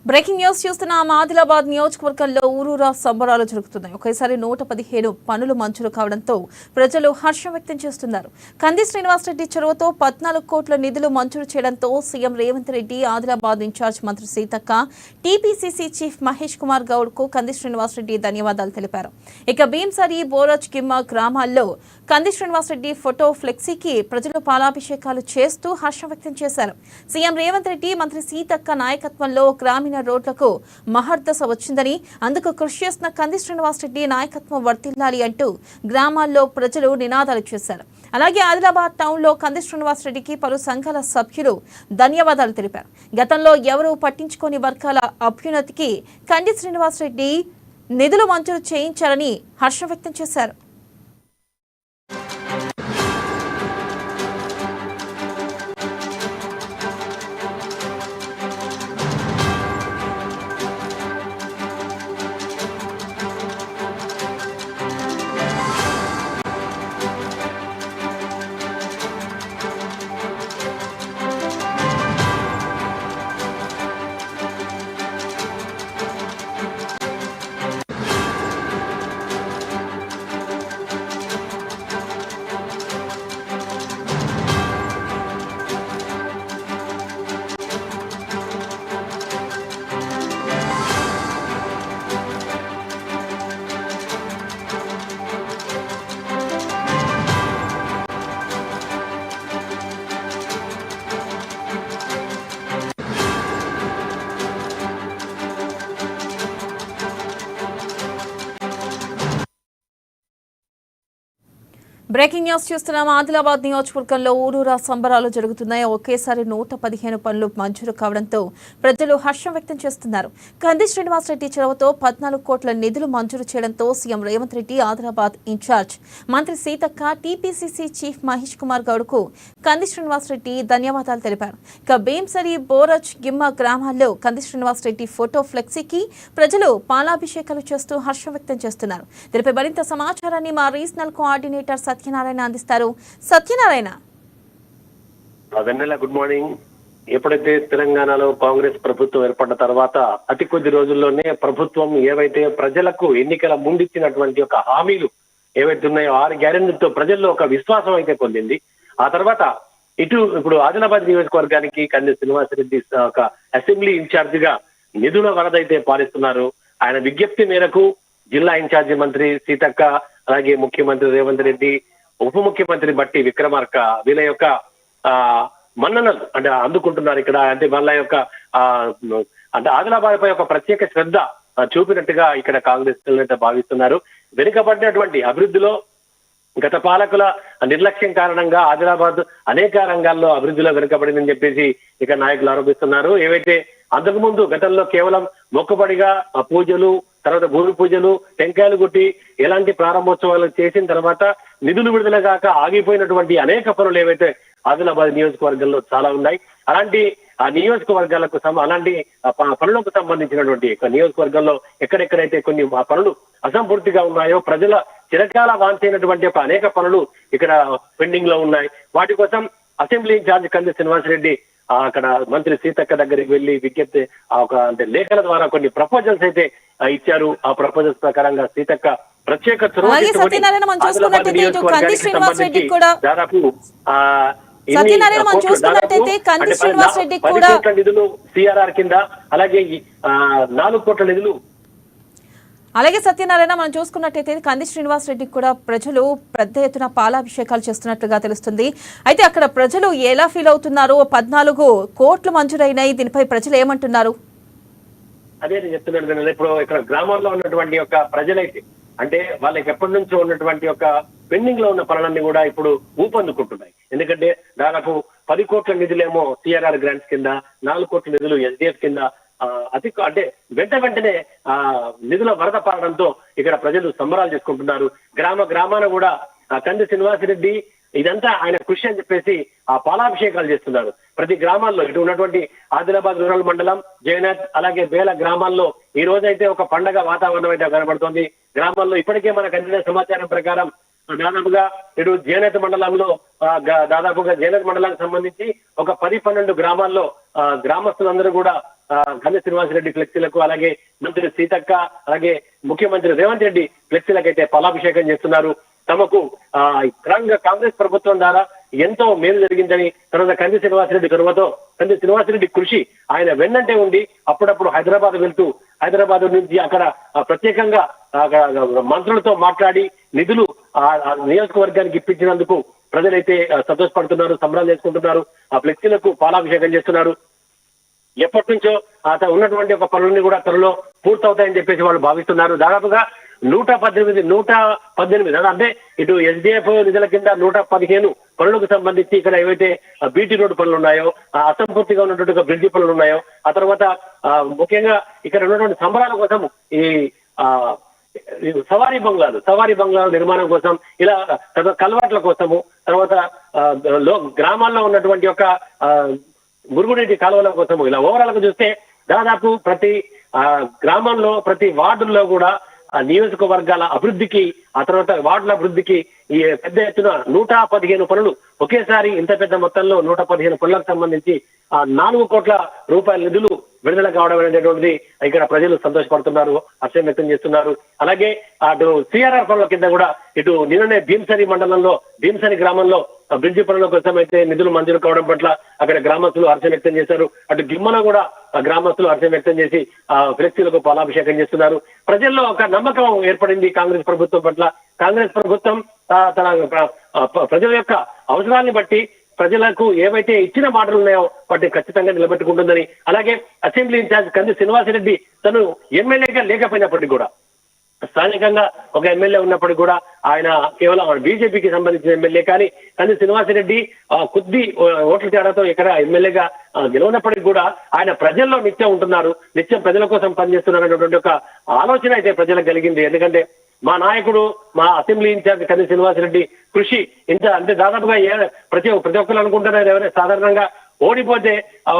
Breaking news చూస్తున్నాం. ఆదిలాబాద్ నియోజకవర్గంలో ఊరూరా సంబరాలు జరుగుతున్నాయి. ఒకేసారి 115 పనులు మంజూరు కావడంతో ప్రజలు హర్షం వ్యక్తం చేస్తున్నారు. కంది శ్రీనివాసరెడ్డి చొరవతో 14 కోట్ల నిధులు మంజూరు చేయడంతో సీఎం రేవంత్ రెడ్డి, ఆదిలాబాద్ ఇన్ఛార్జ్ మంత్రి సీతక్క, టీపీసీసీ చీఫ్ మహేష్ కుమార్ గౌడ్ కు కంది శ్రీనివాసరెడ్డి ధన్యవాదాలు తెలిపారు. ఇక భీంసరి, బోరజ్, గిమ్మ గ్రామాల్లో కంది శ్రీనివాసరెడ్డి ఫోటో ఫ్లెక్సీకి ప్రజలు పాలాభిషేకాలు చేస్తూ హర్షం వ్యక్తం చేశారు. సీఎం రేవంత్ రెడ్డి, మంత్రి సీతక్క నాయకత్వంలో గ్రామీణ రోడ్లకు మహర్దశ వచ్చిందని, అందుకు కృషి చేసిన కంది శ్రీనివాసరెడ్డి నాయకత్వం వర్తిల్లాలి అంటూ గ్రామాల్లో ప్రజలు నినాదాలు చేశారు. అలాగే ఆదిలాబాద్ టౌన్ లో కంది శ్రీనివాసరెడ్డికి పలు సంఘాల సభ్యులు ధన్యవాదాలు తెలిపారు. గతంలో ఎవరూ పట్టించుకోని వర్గాల అభ్యున్నతికి కంది శ్రీనివాసరెడ్డి నిధులు మంజూరు చేయించారని హర్షం వ్యక్తం చేశారు. బ్రేకింగ్ న్యూస్ చూస్తున్నాం. ఆదిలాబాద్ నియోజకవర్గంలో ఊరూరా సంబరాలు జరుగుతున్నాయి. ఒకేసారి 115 పనులు మంజూరు కావడంతో ప్రజలు హర్షం వ్యక్తం చేస్తున్నారు. కంది శ్రీనివాసరెడ్డి చొరవతో 14 కోట్ల నిధులు మంజూరు చేయడంతో సీఎం రేవంత్ రెడ్డి, ఆదిలాబాద్ ఇన్ఛార్జ్ మంత్రి సీతక్క, టీపీసీసీ చీఫ్ మహేష్ కుమార్ గౌడ్ కు కంది శ్రీనివాసరెడ్డి ధన్యవాదాలు తెలిపారు. ఇక భీంసరి, బోరజ్, గిమ్మ గ్రామాల్లో కంది శ్రీనివాసరెడ్డి ఫోటో ఫ్లెక్సీకి ప్రజలు పాలాభిషేకాలు చేస్తూ హర్షం వ్యక్తం చేస్తున్నారు. దీనిపై మరింత సమాచారాన్ని మా రీజనల్ కోఆర్డినేటర్ సత్యనారాయణ అందిస్తారు. Satyanarayana, good morning. ఎప్పుడైతే తెలంగాణలో కాంగ్రెస్ ప్రభుత్వం ఏర్పడిన తర్వాత అతి కొద్ది రోజుల్లోనే ప్రభుత్వం ఏవైతే ప్రజలకు ఎన్నికల ముండిచ్చినటువంటి ఒక హామీలు ఏవైతే ఉన్నాయో 6 గ్యారెంటీలతో ప్రజల్లో ఒక విశ్వాసం అయితే పొందింది. ఆ తర్వాత ఇప్పుడు ఆదిలాబాద్ నియోజకవర్గానికి కంది శ్రీనివాసరెడ్డి ఒక అసెంబ్లీ ఇన్ఛార్జ్ గా నిధుల వరదైతే పాలిస్తున్నారు. ఆయన విజ్ఞప్తి మేరకు జిల్లా ఇన్ఛార్జి మంత్రి సీతక్క, అలాగే ముఖ్యమంత్రి రేవంత్ రెడ్డి, ఉప ముఖ్యమంత్రి బట్టి విక్రమార్క వీళ్ళ యొక్క మన్ననలు అంటే అందుకుంటున్నారు. ఇక్కడ అంటే వాళ్ళ యొక్క అంటే ఆదిలాబాద్ పై ఒక ప్రత్యేక శ్రద్ధ చూపినట్టుగా ఇక్కడ కాంగ్రెస్ నేత భావిస్తున్నారు. వెనుకబడినటువంటి అభివృద్ధిలో గత పాలకుల నిర్లక్ష్యం కారణంగా ఆదిలాబాద్ అనేక రంగాల్లో అభివృద్ధిలో వెనుకబడిందని చెప్పేసి ఇక నాయకులు ఆరోపిస్తున్నారు. ఏవైతే అంతకుముందు గతంలో కేవలం మొక్కుబడిగా పూజలు, తర్వాత భూమి పూజలు, టెంకాయలు కొట్టి ఎలాంటి ప్రారంభోత్సవాలు చేసిన తర్వాత నిధులు విడుదల కాక ఆగిపోయినటువంటి అనేక పనులు ఏవైతే ఆదిలాబాద్ నియోజకవర్గంలో చాలా ఉన్నాయి. అలాంటి ఆ నియోజకవర్గాలకు అలాంటి పనులకు సంబంధించినటువంటి నియోజకవర్గంలో ఎక్కడెక్కడైతే కొన్ని పనులు అసంపూర్తిగా ఉన్నాయో, ప్రజల చిరకాల వాంఛైనటువంటి ఒక అనేక పనులు ఇక్కడ పెండింగ్ లో ఉన్నాయి. వాటి కోసం అసెంబ్లీ ఇన్ఛార్జ్ కంది శ్రీనివాసరెడ్డి అక్కడ మంత్రి సీతక్క దగ్గరికి వెళ్లి విజ్ఞప్తి అంటే లేఖల ద్వారా కొన్ని ప్రపోజల్స్ అయితే ఇచ్చారు. ఆ ప్రపోజల్స్ ప్రకారంగా సీతక్క ప్రత్యేక దాదాపు నిధులు సిఆర్ఆర్ కింద, అలాగే 4 కోట్ల నిధులు. అలాగే సత్యనారాయణ, మనం చూసుకున్నట్టయితే కంది శ్రీనివాసరెడ్డికి కూడా ప్రజలు పెద్ద ఎత్తున పాలాభిషేకాలు చేస్తున్నట్లుగా తెలుస్తుంది. అయితే అక్కడ ప్రజలు ఎలా ఫీల్ అవుతున్నారు? 14 కోట్లు మంజూరైనాయి, దీనిపై ప్రజలు ఏమంటున్నారు? అదే నేను చెప్తున్నాను. ఇప్పుడు ఇక్కడ గ్రామాల్లో ఉన్నటువంటి యొక్క ప్రజలైతే అంటే వాళ్ళకి ఎప్పటి నుంచో ఉన్నటువంటి ఒక పెండింగ్ లో ఉన్న పనులన్నీ కూడా ఇప్పుడు ఊపందుకుంటున్నాయి. ఎందుకంటే దాదాపు 10 కోట్ల నిధులేమో సిఆర్ఆర్ గ్రాంట్స్ కింద, 4 కోట్ల నిధులు ఎస్డిఎఫ్ కింద అంటే వెంటనే నిధుల వరద పారడంతో ఇక్కడ ప్రజలు సంబరాలు చేసుకుంటున్నారు. గ్రామాన కూడా కంది శ్రీనివాసరెడ్డి ఇదంతా ఆయన కృషి అని చెప్పేసి ఆ పాలాభిషేకాలు చేస్తున్నారు. ప్రతి గ్రామాల్లో ఇటు ఉన్నటువంటి ఆదిలాబాద్ రూరల్ మండలం, జయనాథ్, అలాగే వేల గ్రామాల్లో ఈ రోజైతే ఒక పండగ వాతావరణం అయితే కనబడుతోంది. గ్రామాల్లో ఇప్పటికే మనకు అందిన సమాచారం ప్రకారం దాదాపుగా ఇటు జయనాథ్ మండలంలో దాదాపుగా జయనాథ్ మండలానికి సంబంధించి ఒక 10-12 గ్రామాల్లో గ్రామస్తులందరూ కూడా కంది శ్రీనివాసరెడ్డి ఫ్లెక్సీలకు, అలాగే మంత్రి సీతక్క, అలాగే ముఖ్యమంత్రి రేవంత్ రెడ్డి ఫ్లెక్సీలకు అయితే పాలాభిషేకం చేస్తున్నారు. తమకు కాంగ్రెస్ ప్రభుత్వం ద్వారా ఎంతో మేలు జరిగిందని, తర్వాత కంది శ్రీనివాసరెడ్డి చొరవతో కంది శ్రీనివాసరెడ్డి కృషి ఆయన వెన్నంటే ఉండి అప్పుడప్పుడు హైదరాబాద్ వెళ్తూ హైదరాబాద్ నుంచి అక్కడ ప్రత్యేకంగా మంత్రులతో మాట్లాడి నిధులు నియోజకవర్గానికి ఇప్పించినందుకు ప్రజలైతే సంతోషపడుతున్నారు, సంబరాలు చేసుకుంటున్నారు, ఆ ఫ్లెక్సీలకు పాలాభిషేకం చేస్తున్నారు. ఎప్పటి నుంచో ఉన్నటువంటి ఒక పనులన్నీ కూడా త్వరలో పూర్తవుతాయని చెప్పేసి వాళ్ళు భావిస్తున్నారు. దాదాపుగా 118 అంటే ఇటు ఎస్డిఎఫ్ నిధుల కింద 115 పనులకు సంబంధించి ఇక్కడ ఏవైతే బీటీ రోడ్డు పనులు ఉన్నాయో, అసంపూర్తిగా ఉన్నటువంటి బ్రిడ్జి పనులు ఉన్నాయో, ఆ తర్వాత ముఖ్యంగా ఇక్కడ ఉన్నటువంటి సంబరాల కోసం ఈ సవారీ బంగ్లాల నిర్మాణం కోసం, ఇలా కల్వర్ట్ల కోసము, తర్వాత గ్రామాల్లో ఉన్నటువంటి ఒక మురుగునీటి కాలువల కోసము, ఇలా ఓవరాల్ గా చూస్తే దాదాపు ప్రతి గ్రామంలో ప్రతి వార్డుల్లో కూడా నియోజకవర్గాల అభివృద్ధికి, ఆ తర్వాత వార్డుల అభివృద్ధికి ఈ పెద్ద ఎత్తున 115 పనులు ఒకేసారి ఇంత పెద్ద మొత్తంలో 115 పనులకు సంబంధించి 4 కోట్ల రూపాయల నిధులు విడుదల కావడం అనేటువంటిది ఇక్కడ ప్రజలు సంతోషపడుతున్నారు, హర్షం వ్యక్తం చేస్తున్నారు. అలాగే అటు సిఆర్ఆర్ పనుల కింద కూడా ఇటు నిన్ననే భీమసరి గ్రామంలో బ్రిడ్జి పనుల కోసం అయితే నిధులు మంజూరు కావడం పట్ల అక్కడ గ్రామస్తులు హర్షం వ్యక్తం చేశారు. అటు గిమ్మలో కూడా గ్రామస్తులు హర్షం వ్యక్తం చేసి ఫ్లెక్సీలకు పాలాభిషేకం చేస్తున్నారు. ప్రజల్లో ఒక నమ్మకం ఏర్పడింది కాంగ్రెస్ ప్రభుత్వం పట్ల. కాంగ్రెస్ ప్రభుత్వం తన ప్రజల యొక్క అవసరాన్ని బట్టి ప్రజలకు ఏవైతే ఇచ్చిన మాటలు ఉన్నాయో వాటిని ఖచ్చితంగా నిలబెట్టుకుంటుందని, అలాగే అసెంబ్లీ ఇన్ఛార్జ్ కంది శ్రీనివాసరెడ్డి తను ఎమ్మెల్యేగా లేకపోయినప్పటికీ కూడా, స్థానికంగా ఒక ఎమ్మెల్యే ఉన్నప్పటికీ కూడా ఆయన కేవలం బీజేపీకి సంబంధించిన ఎమ్మెల్యే, కానీ కంది శ్రీనివాసరెడ్డి కొద్ది ఓట్ల తేడాతో ఇక్కడ ఎమ్మెల్యేగా గెలవనప్పటికీ కూడా ఆయన ప్రజల్లో నిత్యం ఉంటున్నారు, నిత్యం ప్రజల కోసం పనిచేస్తున్నారు అనేటువంటి ఒక ఆలోచన అయితే ప్రజలకు కలిగింది. ఎందుకంటే మా నాయకుడు, మా అసెంబ్లీ ఇన్ఛార్జ్ కంది శ్రీనివాసరెడ్డి కృషి ఇంత అంటే దాదాపుగా ప్రతి ఒక్కరు అనుకుంటున్నారు ఎవరైనా సాధారణంగా ఓడిపోతే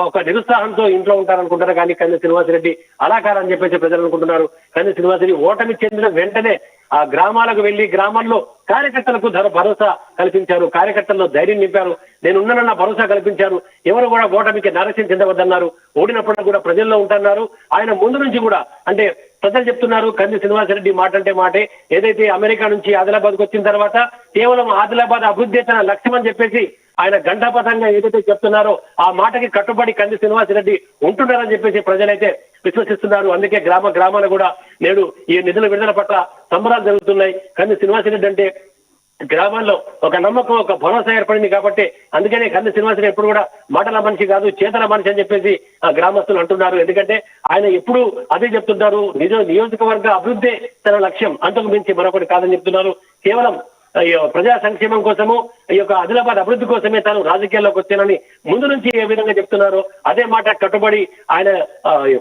ఒక నిరుత్సాహంతో ఇంట్లో ఉంటారనుకుంటారు, కానీ కంది శ్రీనివాసరెడ్డి అలా కాదని చెప్పేసి ప్రజలు అనుకుంటున్నారు. కంది శ్రీనివాసరెడ్డి ఓటమి చెందిన వెంటనే ఆ గ్రామాలకు వెళ్లి గ్రామాల్లో కార్యకర్తలకు భరోసా కల్పించారు, కార్యకర్తల్లో ధైర్యం నింపారు, నేనున్నానన్న భరోసా కల్పించారు. ఎవరు కూడా ఓటమికి నరస్యం చెందవద్దన్నారు. ఓడినప్పుడు కూడా ప్రజల్లో ఉంటున్నారు. ఆయన ముందు నుంచి కూడా అంటే ప్రజలు చెప్తున్నారు కంది శ్రీనివాసరెడ్డి మాట అంటే మాటే. ఏదైతే అమెరికా నుంచి ఆదిలాబాద్కు వచ్చిన తర్వాత కేవలం ఆదిలాబాద్ అభివృద్ధి తన లక్ష్యం అని చెప్పేసి ఆయన గంటాపథంగా ఏదైతే చెప్తున్నారో ఆ మాటకి కట్టుబడి కంది శ్రీనివాసరెడ్డి ఉంటున్నారని చెప్పేసి ప్రజలైతే విశ్వసిస్తున్నారు. అందుకే గ్రామాలు కూడా నేడు ఈ నిధుల విడుదల పట్ల సంబరాలు జరుగుతున్నాయి. కంది శ్రీనివాసరెడ్డి అంటే గ్రామాల్లో ఒక నమ్మకం, ఒక భరోసా ఏర్పడింది కాబట్టి అందుకనే కంది శ్రీనివాసరెడ్డి ఎప్పుడు కూడా మాటల మనిషి కాదు, చేతల మనిషి అని చెప్పేసి గ్రామస్తులు అంటున్నారు. ఎందుకంటే ఆయన ఎప్పుడు అదే చెప్తుంటారు, నియోజకవర్గ అభివృద్ధి తన లక్ష్యం, అంతకు మించి మరొకటి కాదని చెప్తున్నారు. కేవలం ప్రజా సంక్షేమం కోసము, ఈ యొక్క ఆదిలాబాద్ అభివృద్ధి కోసమే తాను రాజకీయాల్లోకి వచ్చానని ముందు నుంచి ఏ విధంగా చెప్తున్నారో అదే మాట కట్టుబడి ఆయన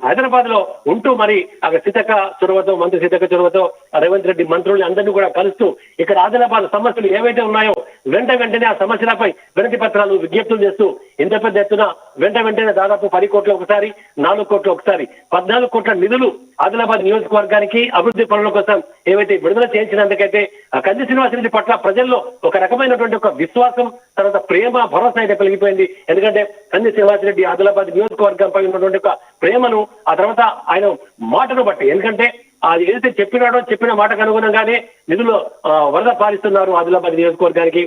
హైదరాబాద్ లో ఉంటూ మరి అక్కడ మంత్రి సీతక్క చొరవతో రేవంత్ రెడ్డి మంత్రుల్ని అందరినీ కూడా కలుస్తూ ఇక్కడ ఆదిలాబాద్ సమస్యలు ఏవైతే ఉన్నాయో వెంటనే ఆ సమస్యలపై వినతి పత్రాలు, విజ్ఞప్తులు చేస్తూ ఇంత పెద్ద ఎత్తున వెంటనే దాదాపు 10 కోట్ల ఒకసారి, 4 కోట్ల ఒకసారి 14 కోట్ల నిధులు ఆదిలాబాద్ నియోజకవర్గానికి అభివృద్ధి పనుల కోసం ఏవైతే విడుదల చేయించినందుకైతే కంది శ్రీనివాసరెడ్డి పట్ల ప్రజల్లో ఒక రకమైనటువంటి ఒక విశ్వాసం, తర్వాత ప్రేమ, భరోసా అయితే కలిగిపోయింది. ఎందుకంటే కంది శ్రీనివాసరెడ్డి ఆదిలాబాద్ నియోజకవర్గంపై ఉన్నటువంటి ఒక ప్రేమను, ఆ తర్వాత ఆయన మాటను బట్టి, ఎందుకంటే అది ఏదైతే చెప్పిన మాటకు అనుగుణంగానే నిధులు వరద పాలిస్తున్నారు ఆదిలాబాద్ నియోజకవర్గానికి.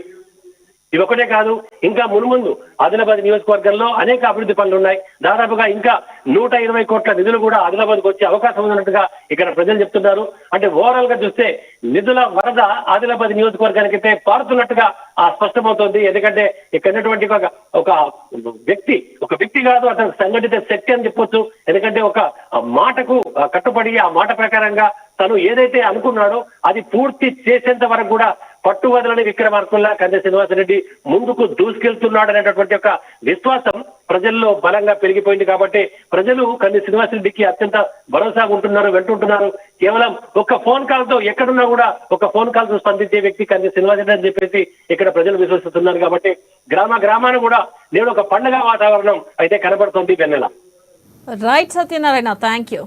ఇది ఒకటే కాదు, ఇంకా మున్ముందు ఆదిలాబాద్ నియోజకవర్గంలో అనేక అభివృద్ధి పనులు ఉన్నాయి. దాదాపుగా ఇంకా 120 కోట్ల నిధులు కూడా ఆదిలాబాద్కు వచ్చే అవకాశం ఉన్నట్టుగా ఇక్కడ ప్రజలు చెప్తున్నారు. అంటే ఓవరాల్ గా చూస్తే నిధుల వరద ఆదిలాబాద్ నియోజకవర్గానికి అయితే పారుతున్నట్టుగా స్పష్టమవుతోంది. ఎందుకంటే ఇక్కడ ఉన్నటువంటి ఒక వ్యక్తి కాదు, అతను సంఘటిత శక్తి అని చెప్పొచ్చు. ఎందుకంటే ఒక మాటకు కట్టుబడి ఆ మాట ప్రకారంగా తను ఏదైతే అనుకున్నాడో అది పూర్తి చేసేంత వరకు కూడా పట్టువదలని విక్రమార్కుల్లా కంది శ్రీనివాసరెడ్డి ముందుకు దూసుకెళ్తున్నాడు అనేటటువంటి ఒక విశ్వాసం ప్రజల్లో బలంగా పెరిగిపోయింది. కాబట్టి ప్రజలు కంది శ్రీనివాసరెడ్డికి అత్యంత భరోసాగా ఉంటున్నారు, వెంటుంటున్నారు. కేవలం ఒక ఫోన్ కాల్ తో ఎక్కడున్నా కూడా ఒక ఫోన్ కాల్ తో స్పందించే వ్యక్తి కంది శ్రీనివాసరెడ్డి అని చెప్పేసి ఇక్కడ ప్రజలు విశ్వసిస్తున్నారు. కాబట్టి గ్రామాన కూడా నేడు ఒక పండుగ వాతావరణం అయితే కనబడుతోంది. Vennela. Right Satyanarayana, thank you.